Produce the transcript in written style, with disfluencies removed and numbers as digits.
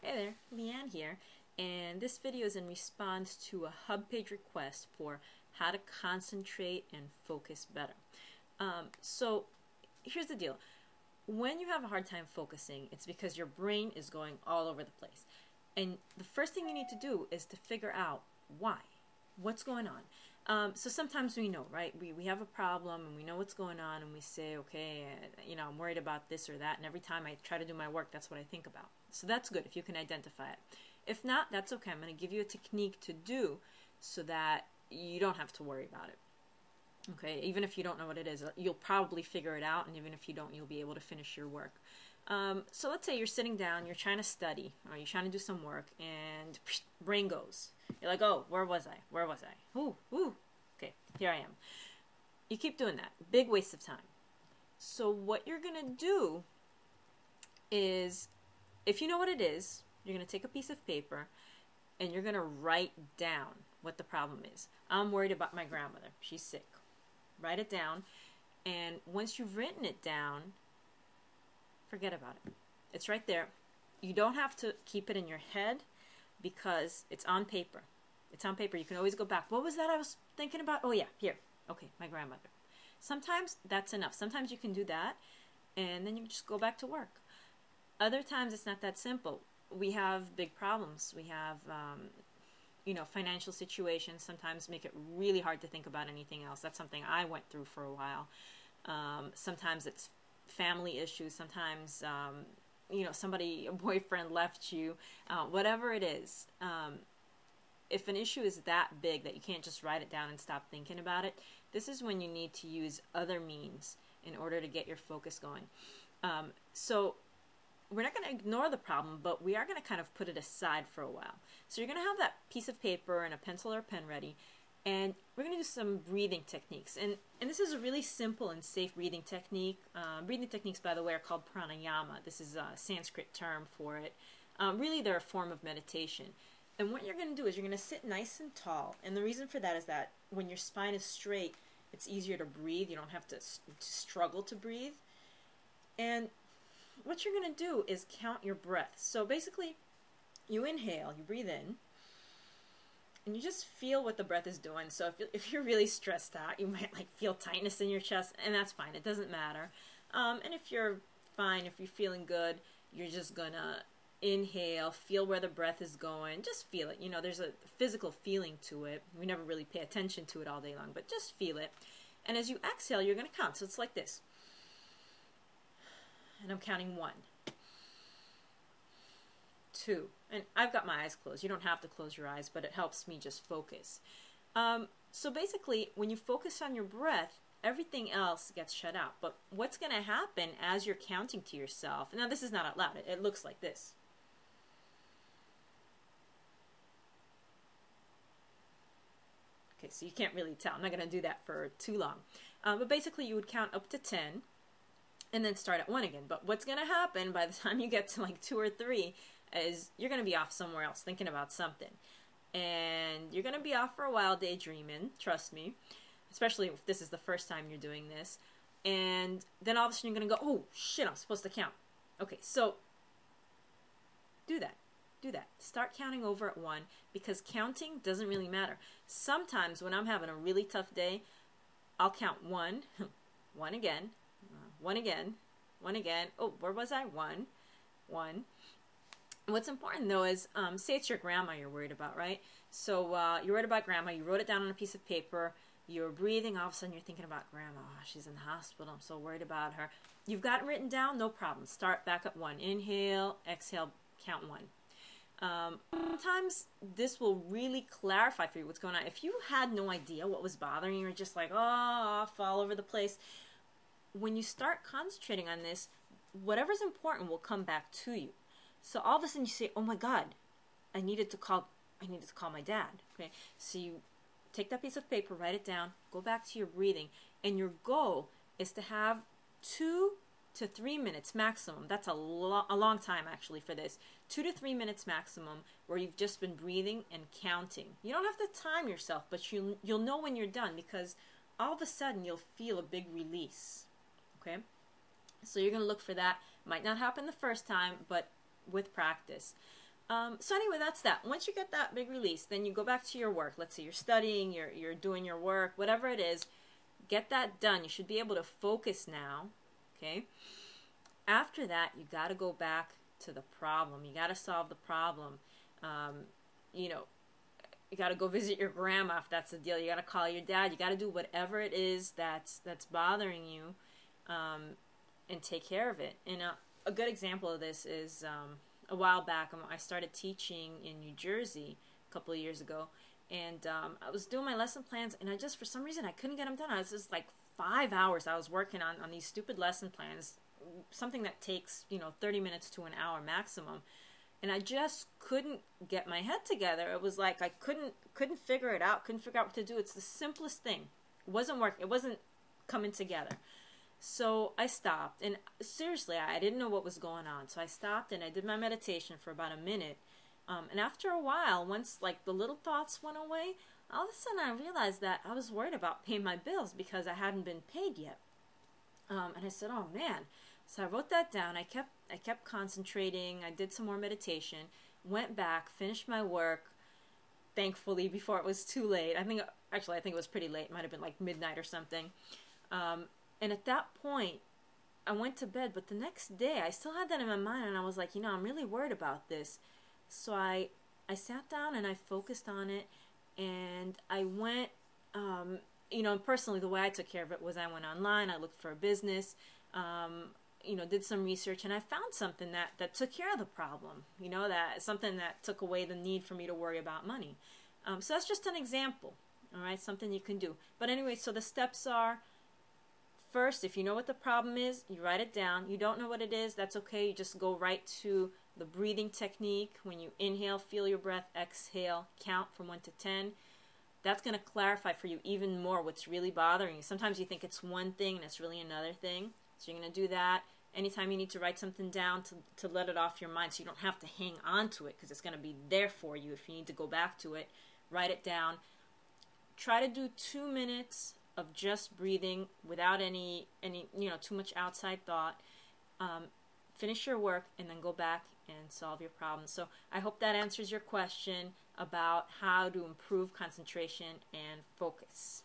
Hey there, Leanne here, and this video is in response to a hub page request for how to concentrate and focus better. So here's the deal. When you have a hard time focusing, it's because your brain is going all over the place. And the first thing you need to do is to figure out why. What's going on? So sometimes we know, right? We have a problem and we know what's going on and we say, okay, I'm worried about this or that. And every time I try to do my work, that's what I think about. So that's good if you can identify it. If not, that's okay. I'm going to give you a technique to do so that you don't have to worry about it. Okay, even if you don't know what it is, you'll probably figure it out, and even if you don't, you'll be able to finish your work. So let's say you're sitting down, you're trying to study, or you're trying to do some work, and brain goes. You're like, oh, where was I? Where was I? Ooh. Okay, here I am. You keep doing that. Big waste of time. So what you're going to do is, if you know what it is, you're going to take a piece of paper, and you're going to write down what the problem is. I'm worried about my grandmother. She's sick. Write it down, and once you've written it down, forget about it. It's right there. You don't have to keep it in your head because it's on paper. It's on paper. You can always go back. What was that I was thinking about? Oh yeah, here. Okay, my grandmother. Sometimes that's enough. Sometimes you can do that, and then you just go back to work. Other times it's not that simple. We have big problems. We have financial situations sometimes make it really hard to think about anything else. That's something I went through for a while. Sometimes it's family issues. Sometimes, a boyfriend left you. Whatever it is, if an issue is that big that you can't just write it down and stop thinking about it, this is when you need to use other means in order to get your focus going. So we're not going to ignore the problem, but we are going to kind of put it aside for a while. So you're going to have that piece of paper and a pencil or a pen ready, and we're going to do some breathing techniques. And this is a really simple and safe breathing technique. Breathing techniques, by the way, are called pranayama. This is a Sanskrit term for it. Really, they're a form of meditation. And what you're going to do is you're going to sit nice and tall. And the reason for that is that when your spine is straight, it's easier to breathe. You don't have to struggle to breathe. And what you're going to do is count your breath. So basically, you inhale, you breathe in, and you just feel what the breath is doing. So if you're really stressed out, you might feel tightness in your chest, and that's fine. It doesn't matter. And if you're fine, if you're feeling good, you're just going to inhale, feel where the breath is going. Just feel it. There's a physical feeling to it. We never really pay attention to it all day long, but just feel it. And as you exhale, you're going to count. So it's like this. And I'm counting 1, 2, and I've got my eyes closed. You don't have to close your eyes, but it helps me just focus. So basically, when you focus on your breath, everything else gets shut out. But what's going to happen as you're counting to yourself, now this is not out loud, it looks like this. Okay, so you can't really tell. I'm not going to do that for too long. But basically, you would count up to 10. And then start at 1 again. But what's going to happen by the time you get to 2 or 3 is you're going to be off somewhere else thinking about something. And you're going to be off for a while daydreaming, trust me. Especially if this is the first time you're doing this. And then all of a sudden you're going to go, oh shit, I'm supposed to count. Okay, so do that. Do that. Start counting over at 1 because counting doesn't really matter. Sometimes when I'm having a really tough day, I'll count 1, 1 again. 1 again, 1 again. Oh, where was I? 1, 1. What's important though is, say it's your grandma you're worried about, right? So you're worried about grandma. You wrote it down on a piece of paper. You're breathing. All of a sudden you're thinking about grandma. Oh, she's in the hospital. I'm so worried about her. You've got it written down. No problem. Start back at 1. Inhale, exhale, count 1. Sometimes this will really clarify for you what's going on. If you had no idea what was bothering you, you're just like, oh, off all over the place. When you start concentrating on this, whatever's important will come back to you. So all of a sudden you say, oh my God, I needed to call my dad. Okay, so you take that piece of paper, write it down, go back to your breathing, and your goal is to have 2 to 3 minutes maximum. That's a long time actually for this. 2 to 3 minutes maximum where you've just been breathing and counting. You don't have to time yourself, but you'll know when you're done because all of a sudden you'll feel a big release. Okay, so you're going to look for that. Might not happen the first time, but with practice. So anyway, that's that. Once you get that big release, then you go back to your work. Let's say you're studying, you're doing your work, whatever it is, get that done. You should be able to focus now, okay? After that, you got to go back to the problem. You got to solve the problem. You know, you got to go visit your grandma if that's the deal. You got to call your dad. You got to do whatever it is that's bothering you, and take care of it. And a good example of this is a while back, I started teaching in New Jersey a couple of years ago, and I was doing my lesson plans, and I just, for some reason, I couldn't get them done. I was just like 5 hours I was working on these stupid lesson plans, something that takes, 30 minutes to an hour maximum, and I just couldn't get my head together. It was like I couldn't figure it out, couldn't figure out what to do. It's the simplest thing. It wasn't working. It wasn't coming together. So I stopped, and seriously, I didn't know what was going on. So I stopped and I did my meditation for about a minute. And after a while, once like the little thoughts went away, all of a sudden I realized that I was worried about paying my bills because I hadn't been paid yet. And I said, "Oh man!" So I wrote that down. I kept concentrating. I did some more meditation. Went back, finished my work. Thankfully, before it was too late. I think it was pretty late. It might have been like midnight or something. And at that point, I went to bed, but the next day, I still had that in my mind, and I was like, I'm really worried about this. So I sat down and I focused on it, and I went, personally, the way I took care of it was I went online, I looked for a business, did some research, and I found something that took care of the problem, something that took away the need for me to worry about money. So that's just an example, all right, something you can do. But anyway, so the steps are, first, if you know what the problem is, you write it down. You don't know what it is, that's okay. You just go right to the breathing technique. When you inhale, feel your breath, exhale, count from 1 to 10. That's going to clarify for you even more what's really bothering you. Sometimes you think it's one thing and it's really another thing. So you're going to do that. Anytime you need to write something down to let it off your mind so you don't have to hang on to it because it's going to be there for you if you need to go back to it. Write it down. Try to do 2 minutes of just breathing without any too much outside thought. Finish your work and then go back and solve your problem. So I hope that answers your question about how to improve concentration and focus.